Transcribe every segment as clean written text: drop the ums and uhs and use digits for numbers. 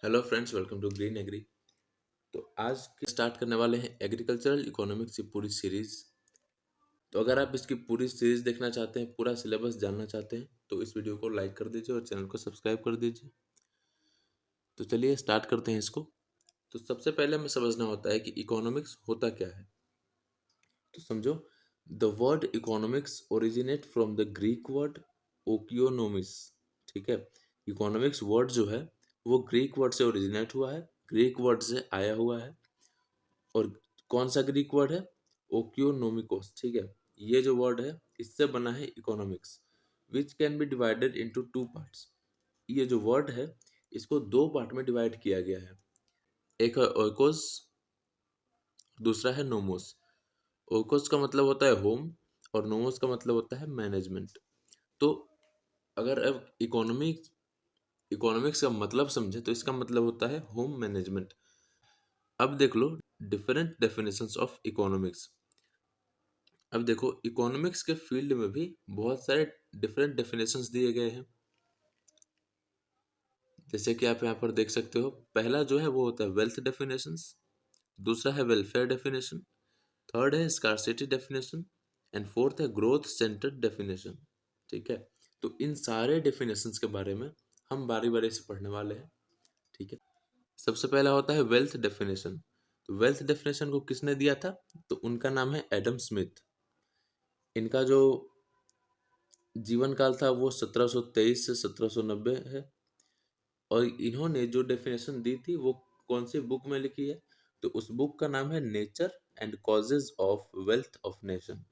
Hello friends, welcome to Green Agri. तो आज के स्टार्ट करने वाले हैं एग्रीकल्चरल इकोनॉमिक्स की पूरी सीरीज। तो अगर आप इसकी पूरी सीरीज देखना चाहते हैं, पूरा सिलेबस जानना चाहते हैं, तो इस वीडियो को लाइक कर दीजिए और चैनल को सब्सक्राइब कर दीजिए। तो चलिए स्टार्ट करते हैं इसको। तो सबसे पहले हमें समझना होता है कि इकोनॉमिक्स होता क्या है। तो समझो, the word economics originate from the Greek word oikonomos. ठीक है, इकोनॉमिक्स वर्ड जो है वो ग्रीक वर्ड से ओरिजिनेट हुआ है, ग्रीक वर्ड से आया हुआ है। और कौन सा ग्रीक वर्ड है? ओक्योनोमिकोस। ठीक है, ये जो वर्ड है इससे बना है economics, which can be divided into two parts. ये जो वर्ड है इसको दो पार्ट में डिवाइड किया गया है। एक है ओइकोस, दूसरा है नोमोस। ओइकोस का मतलब होता है होम और नोमोस का मतलब होता है मैनेजमेंट। तो अगर अब इकोनॉमिक्स का मतलब समझे तो इसका मतलब होता है होम मैनेजमेंट। अब देख लो डिफरेंट डेफिनेशंस ऑफ इकोनॉमिक्स। अब देखो, इकोनॉमिक्स के फील्ड में भी बहुत सारे डिफरेंट डेफिनेशंस दिए गए हैं। जैसे कि आप यहाँ पर देख सकते हो, पहला जो है वो होता है वेल्थ डेफिनेशंस, दूसरा है वेलफेयर डेफिनेशन, थर्ड है स्कार्सिटी डेफिनेशन एंड फोर्थ है ग्रोथ सेंटर्ड डेफिनेशन। ठीक है, तो इन सारे डेफिनेशंस के बारे में हम बारी बारी से पढ़ने वाले हैं। ठीक है, सबसे पहला होता है वेल्थ डेफिनेशन। तो वेल्थ डेफिनेशन को किसने दिया था? तो उनका नाम है एडम स्मिथ। इनका जो जीवन काल था वो 1723 से 1790 है। और इन्होंने जो डेफिनेशन दी थी वो कौन सी बुक में लिखी है? तो उस बुक का नाम है nature and causes of wealth of nation.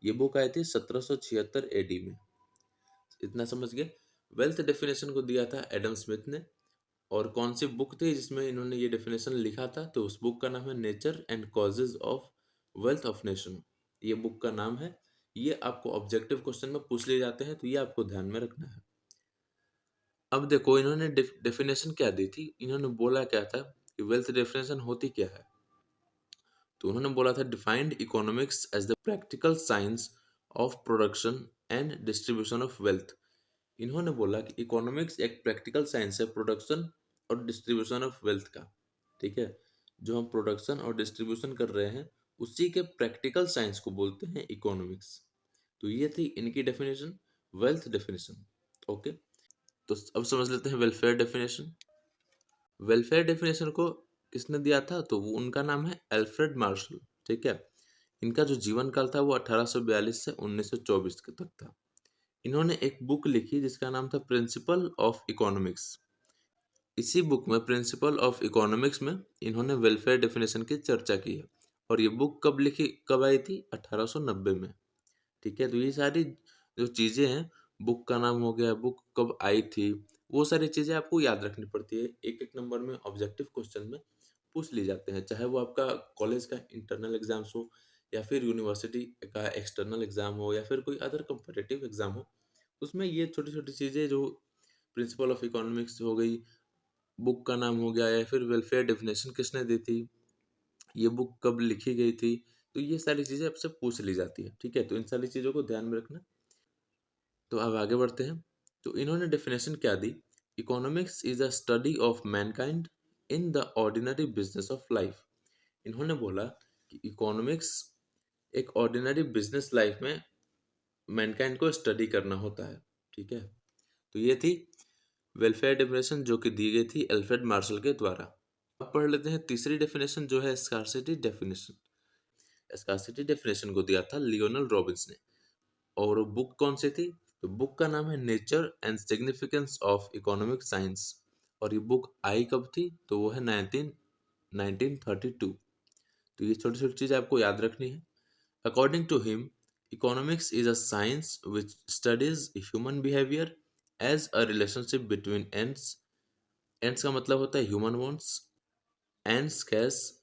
ये बुक आई थी 1776 एडी में। इतना समझ गए। वेल्थ डेफिनेशन को दिया था एडम स्मिथ ने। और कौन सी बुक थी जिसमें इन्होंने ये डेफिनेशन लिखा था? तो उस बुक का नाम है nature and causes of wealth of nation. ये बुक का नाम है। ये आपको ऑब्जेक्टिव क्वेश्चन में पूछ लिए जाते हैं, तो ये आपको ध्यान में रखना है। अब देखो, इन्होंने डेफिनेशन क्या दी थी, इन्होंने बोला क्या था कि वेल्थ डेफिनेशन होती क्या है। तो उन्होंने बोला था defined economics as the practical science of production and distribution of wealth. इन्होंने बोला कि इकोनॉमिक्स एक प्रैक्टिकल साइंस है प्रोडक्शन और डिस्ट्रीब्यूशन ऑफ वेल्थ का। ठीक है, जो हम प्रोडक्शन और डिस्ट्रीब्यूशन कर रहे हैं उसी के प्रैक्टिकल साइंस को बोलते हैं इकोनॉमिक्स। तो ये थी इनकी डेफिनेशन, वेल्थ डेफिनेशन। ओके, तो अब समझ लेते हैं वेलफेयर डेफिनेशन। वेलफेयर डेफिनेशन को किसने दिया था? तो वो उनका नाम है अल्फ्रेड मार्शल। ठीक है, इनका जो जीवन काल था वो 1842 से 1924 के तक था। इन्होंने एक बुक लिखी जिसका नाम था प्रिंसिपल ऑफ इकोनॉमिक्स। इसी बुक में प्रिंसिपल ऑफ इकोनॉमिक्स में इन्होंने वेलफेयर डेफिनेशन की चर्चा की है। और ये बुक कब लिखी, कब आई थी? 1890 में। ठीक है, तो ये सारी जो चीज़ें हैं, बुक का नाम हो गया, बुक कब आई थी, वो सारी चीज़ें आपको याद रखनी पड़ती है। एक एक नंबर में ऑब्जेक्टिव क्वेश्चन में पूछ ली जाते हैं, चाहे वो आपका कॉलेज का इंटरनल एग्जाम्स हो या फिर यूनिवर्सिटी का एक्सटर्नल एग्जाम हो या फिर कोई अदर कम्पिटिटिव एग्जाम हो। उसमें ये छोटी छोटी चीज़ें जो प्रिंसिपल ऑफ इकोनॉमिक्स हो गई, बुक का नाम हो गया, या फिर वेलफेयर डेफिनेशन किसने दी थी, ये बुक कब लिखी गई थी, तो ये सारी चीज़ें आपसे पूछ ली जाती है। ठीक है, तो इन सारी चीज़ों को ध्यान में रखना। तो अब आगे बढ़ते हैं। तो इन्होंने डेफिनेशन क्या दी? Economics is a study of mankind in the ordinary business of life. इन्होंने बोला कि इकोनॉमिक्स एक ऑर्डिनरी बिजनेस लाइफ में मैनकाइंड को स्टडी करना होता है। ठीक है, तो ये थी वेलफेयर डेफिनेशन जो कि दी गई थी अल्फ्रेड मार्शल के द्वारा। अब पढ़ लेते हैं तीसरी डेफिनेशन जो है स्कार्सिटी डेफिनेशन। स्कार्सिटी डेफिनेशन को दिया था लियोनल रॉबिन्स ने। और वो बुक कौन सी थी? तो बुक का नाम है nature and significance of economic science. और ये बुक आई कब थी? तो वो है 1932। तो ये छोटी छोटी चीज़ आपको याद रखनी है। According to him, economics is a science which studies human behaviour as a relationship between ends. Ends का मतलब होता है ह्यूमन वांट्स, एंड्स कैश,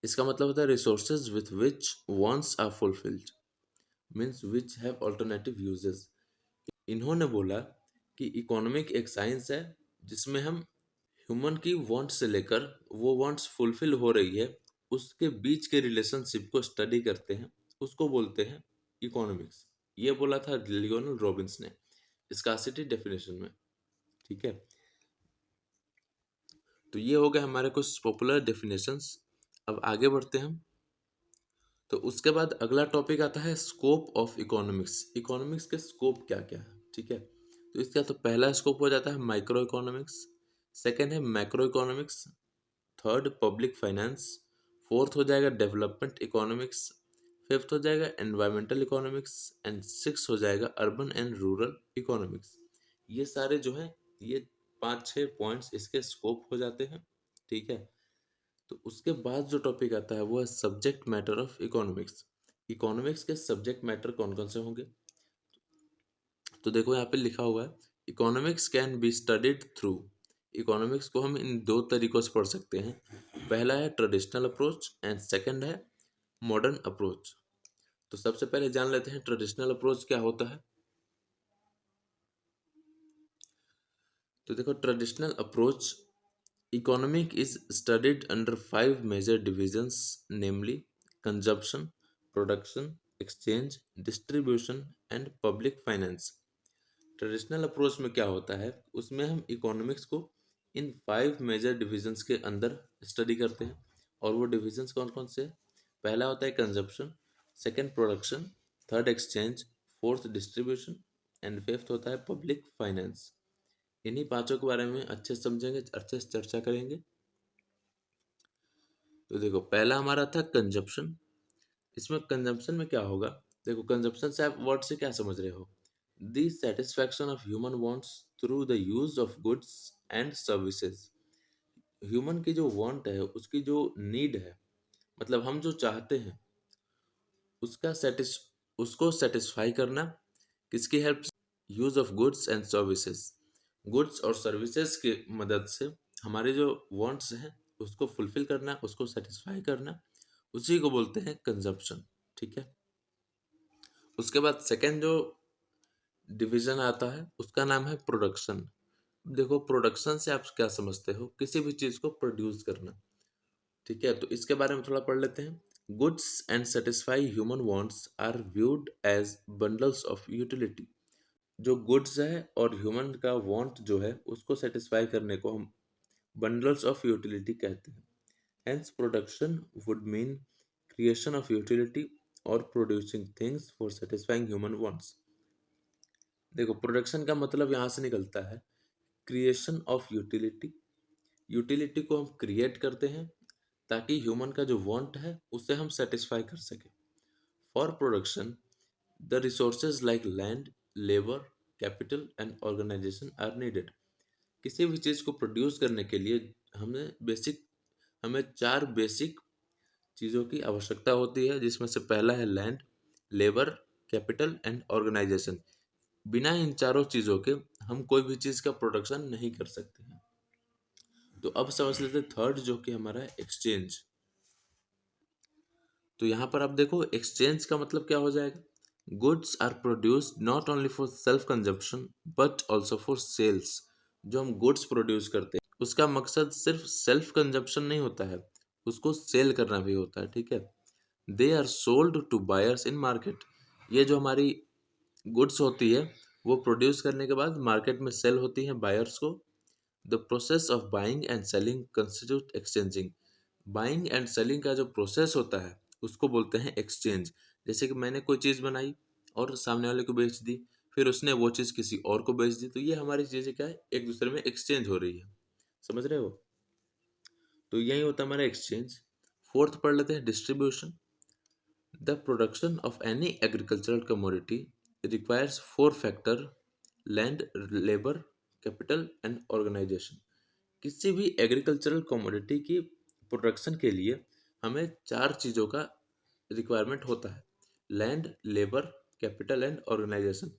इसका मतलब होता है resources with which wants are fulfilled, means which have alternative uses. इन्होंने बोला कि इकोनॉमिक एक साइंस है जिसमें हम ह्यूमन की वांट से लेकर वो वांट्स फुलफिल हो रही है उसके बीच के रिलेशनशिप को स्टडी करते हैं, उसको बोलते हैं इकोनॉमिक्स। ये बोला था लियोनल रॉबिन्स ने स्कार्सिटी डेफिनेशन में। ठीक है, तो ये हो गए हमारे कुछ पॉपुलर डेफिनेशंस। अब आगे बढ़ते हैं हम। तो उसके बाद अगला टॉपिक आता है स्कोप ऑफ इकोनॉमिक्स। इकोनॉमिक्स के स्कोप क्या क्या है, ठीक है। तो इसका तो पहला स्कोप हो जाता है माइक्रो इकोनॉमिक्स, सेकेंड है macro economics, third public finance, fourth हो जाएगा डेवलपमेंट इकोनॉमिक्स, फिफ्थ हो जाएगा एनवायरमेंटल इकोनॉमिक्स एंड सिक्स हो जाएगा अर्बन एंड रूरल इकोनॉमिक्स। ये सारे जो हैं ये 5-6 पॉइंट्स इसके स्कोप हो जाते हैं, ठीक है। तो उसके बाद जो टॉपिक आता है वो है subject matter of economics. Economics के सब्जेक्ट मैटर कौन कौन से होंगे, तो देखो यहाँ पे लिखा हुआ है economics can be studied through. Economics को हम इन दो तरीकों से पढ़ सकते हैं। पहला है ट्रेडिशनल अप्रोच एंड सेकंड है मॉडर्न अप्रोच। तो सबसे पहले जान लेते हैं ट्रेडिशनल अप्रोच क्या होता है। तो देखो traditional approach, economic is studied under five major divisions, namely consumption, production, exchange, distribution and public finance। Traditional approach में क्या होता है, उसमें हम इकोनॉमिक्स को इन 5 मेजर डिविजन्स के अंदर स्टडी करते हैं। और वो डिविजन्स कौन कौन से हैं? पहला होता है consumption, second production, third exchange, fourth distribution and fifth होता है पब्लिक फाइनेंस। इन्हीं पांचों के बारे में अच्छे से समझेंगे, अच्छे से चर्चा करेंगे। तो देखो पहला हमारा था कंजप्शन। इसमें कंजप्शन में क्या होगा, देखो कंजप्शन से आप वर्ड से क्या समझ रहे हो, the satisfaction of human wants through the use of goods and services. Human की जो वांट है, उसकी जो नीड है, मतलब हम जो चाहते हैं उसका उसको सेटिस्फाई करना किसकी help, use of goods and services. Goods और सर्विसेज की मदद से हमारे जो वांट्स हैं उसको फुलफिल करना, उसको सेटिस्फाई करना, उसी को बोलते हैं कंजप्शन, ठीक है। उसके बाद सेकंड जो डिवीजन आता है उसका नाम है प्रोडक्शन। देखो प्रोडक्शन से आप क्या समझते हो, किसी भी चीज को प्रोड्यूस करना, ठीक है। तो इसके बारे में थोड़ा पढ़ लेते हैं। Goods and satisfy human wants are viewed as bundles of utility. जो गुड्स है और ह्यूमन का वांट जो है उसको सेटिस्फाई करने को हम बंडल्स ऑफ यूटिलिटी कहते हैं। Hence production would mean creation of utility और producing things for satisfying human wants. देखो प्रोडक्शन का मतलब यहाँ से निकलता है क्रिएशन ऑफ यूटिलिटी। यूटिलिटी को हम क्रिएट करते हैं ताकि ह्यूमन का जो वांट है उसे हम सेटिस्फाई कर सके। For production the resources like land, labour, capital and organisation are needed. किसी भी चीज़ को प्रोड्यूस करने के लिए हमें 4 बेसिक चीज़ों की आवश्यकता होती है, जिसमें से पहला है land, labour, capital and organisation. बिना इन चारों चीज़ों के हम कोई भी चीज़ का प्रोडक्शन नहीं कर सकते हैं। तो अब समझ लेते हैं थर्ड जो कि हमारा है एक्सचेंज। तो यहाँ पर आप देखो एक्सचेंज का मतलब क्या हो जाएगा, goods are produced not only for self consumption but also for sales. जो हम गुड्स प्रोड्यूस करते हैं उसका मकसद सिर्फ सेल्फ कंजप्शन नहीं होता है, उसको सेल करना भी होता है, ठीक है। They are sold to buyers in market. ये जो हमारी गुड्स होती है वो प्रोड्यूस करने के बाद मार्केट में सेल होती है बायर्स को। The process of buying and selling constitute exchanging. Buying and selling का जो प्रोसेस होता है उसको बोलते हैं एक्सचेंज। जैसे कि मैंने कोई चीज़ बनाई और सामने वाले को बेच दी, फिर उसने वो चीज़ किसी और को बेच दी, तो ये हमारी चीज़ें क्या है, एक दूसरे में एक्सचेंज हो रही है, समझ रहे हो। तो यही होता है हमारा एक्सचेंज। फोर्थ पढ़ लेते हैं distribution. The production of any agricultural commodity requires 4 factor, land, labour, capital and organisation. किसी भी एग्रीकल्चरल कमोडिटी की प्रोडक्शन के लिए हमें 4 चीज़ों का रिक्वायरमेंट होता है, land, labour, capital and organisation.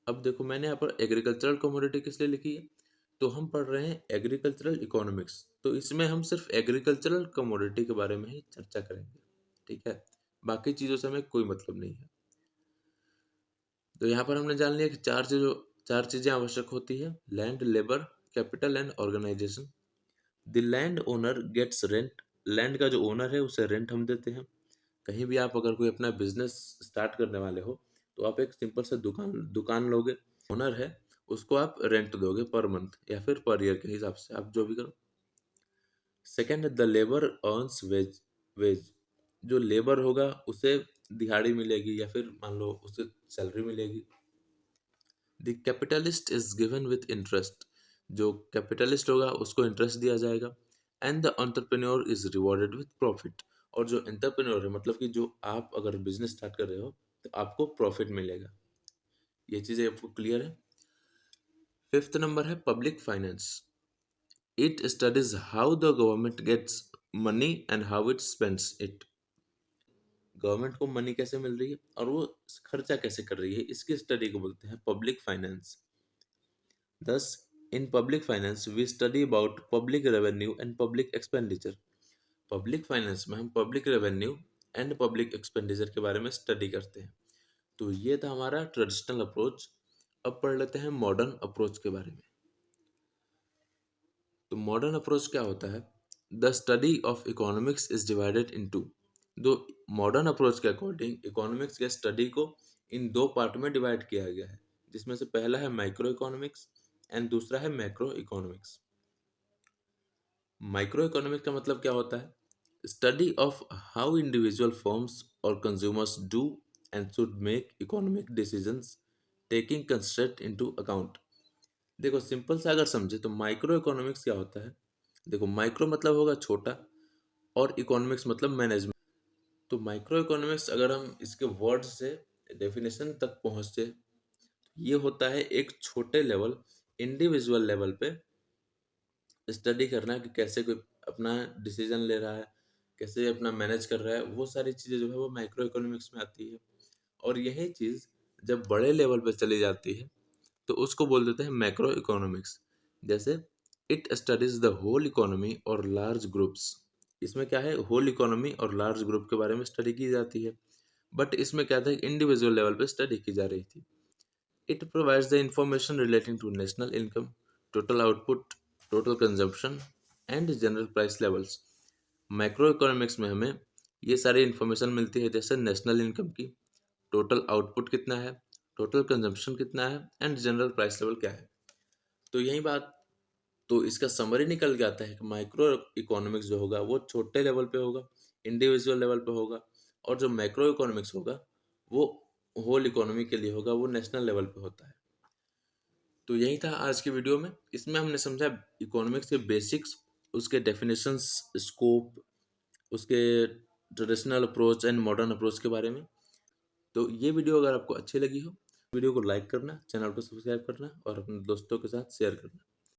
अब देखो मैंने यहाँ पर एग्रीकल्चरल कमोडिटी किस लिए लिखी है, तो हम पढ़ रहे हैं एग्रीकल्चरल इकोनॉमिक्स, तो इसमें हम सिर्फ एग्रीकल्चरल कमोडिटी के बारे में ही चर्चा करेंगे, ठीक है। बाकी चीज़ों से हमें कोई मतलब नहीं है। तो यहाँ पर हमने जान लिया कि 4 चीज़ें आवश्यक होती है, land, labour, capital and organisation. The land owner gets rent. Land का जो ओनर है उसे रेंट हम देते हैं। कहीं भी आप अगर कोई अपना बिजनेस स्टार्ट करने वाले हो तो आप एक सिंपल सा दुकान दुकान लोगे, ओनर है उसको आप रेंट दोगे पर मंथ या फिर पर ईयर के हिसाब से, आप जो भी करो। सेकेंड है द लेबर अर्न्स वेज। जो लेबर होगा उसे दिहाड़ी मिलेगी या फिर मान लो उसे सैलरी मिलेगी। The capitalist is given with interest. जो कैपिटलिस्ट होगा उसको इंटरेस्ट दिया जाएगा। And the entrepreneur is rewarded with profit. और जो एंटरप्रेन्योर है मतलब कि जो आप अगर बिजनेस स्टार्ट कर रहे हो तो आपको प्रॉफिट मिलेगा। ये चीज़ें आपको क्लियर है। फिफ्थ नंबर है public finance. It studies how the government gets money and how it spends it. Government को मनी कैसे मिल रही है और वो खर्चा कैसे कर रही है, इसकी स्टडी को बोलते हैं public finance. Thus, in public finance, we study about public revenue and public expenditure. Public finance में हम public revenue and public expenditure के बारे में स्टडी करते हैं। तो ये था हमारा ट्रेडिशनल अप्रोच। अब पढ़ लेते हैं मॉडर्न अप्रोच के बारे में। तो मॉडर्न अप्रोच क्या होता है? The study of economics is divided into. दो मॉडर्न अप्रोच के अकॉर्डिंग इकोनॉमिक्स के स्टडी को इन दो पार्ट में डिवाइड किया गया है, जिसमें से पहला है माइक्रो इकोनॉमिक्स एंड दूसरा है मैक्रो इकोनॉमिक्स। माइक्रो इकोनॉमिक्स का मतलब क्या होता है? Study of how individual firms और consumers do and should make economic decisions taking constraint into account. देखो सिंपल सा अगर समझे तो माइक्रो इकोनॉमिक्स क्या होता है। देखो माइक्रो मतलब होगा छोटा और इकोनॉमिक्स मतलब मैनेजमेंट। तो माइक्रो इकोनॉमिक्स अगर हम इसके वर्ड से डेफिनेशन तक पहुंचे, ये होता है एक छोटे लेवल इंडिविजुअल लेवल पे स्टडी करना कि कैसे कोई अपना डिसीजन ले रहा है, कैसे अपना मैनेज कर रहा है, वो सारी चीज़ें जो है वो माइक्रो इकोनॉमिक्स में आती है। और यही चीज़ जब बड़े लेवल पे चली जाती है तो उसको बोल देते हैं मैक्रो इकोनॉमिक्स। जैसे it studies the whole economy और लार्ज ग्रुप्स। इसमें क्या है, होल इकोनॉमी और लार्ज ग्रुप के बारे में स्टडी की जाती है, बट इसमें क्या था, इंडिविजुअल लेवल पे स्टडी की जा रही थी। It provides the information relating to national income, total output, total consumption and general price levels. Micro economics में हमें ये सारी इन्फॉर्मेशन मिलती है, जैसे नेशनल इनकम की, टोटल आउटपुट कितना है, टोटल कंजम्पशन कितना है एंड जनरल प्राइस लेवल क्या है। तो यही बात, तो इसका समरी निकल के आता है कि माइक्रो इकोनॉमिक्स जो होगा वो छोटे लेवल पे होगा, इंडिविजुअल लेवल पे होगा, और जो मैक्रो इकोनॉमिक्स होगा वो होल इकोनॉमी के लिए होगा, वो नेशनल लेवल पे होता है। तो यही था आज की वीडियो में। इसमें हमने समझा इकोनॉमिक्स के बेसिक्स, उसके डेफिनेशंस, स्कोप, उसके traditional approach and modern approach के बारे में। तो ये वीडियो अगर आपको अच्छी लगी हो, वीडियो को लाइक करना, चैनल को सब्सक्राइब करना और अपने दोस्तों के साथ शेयर करना।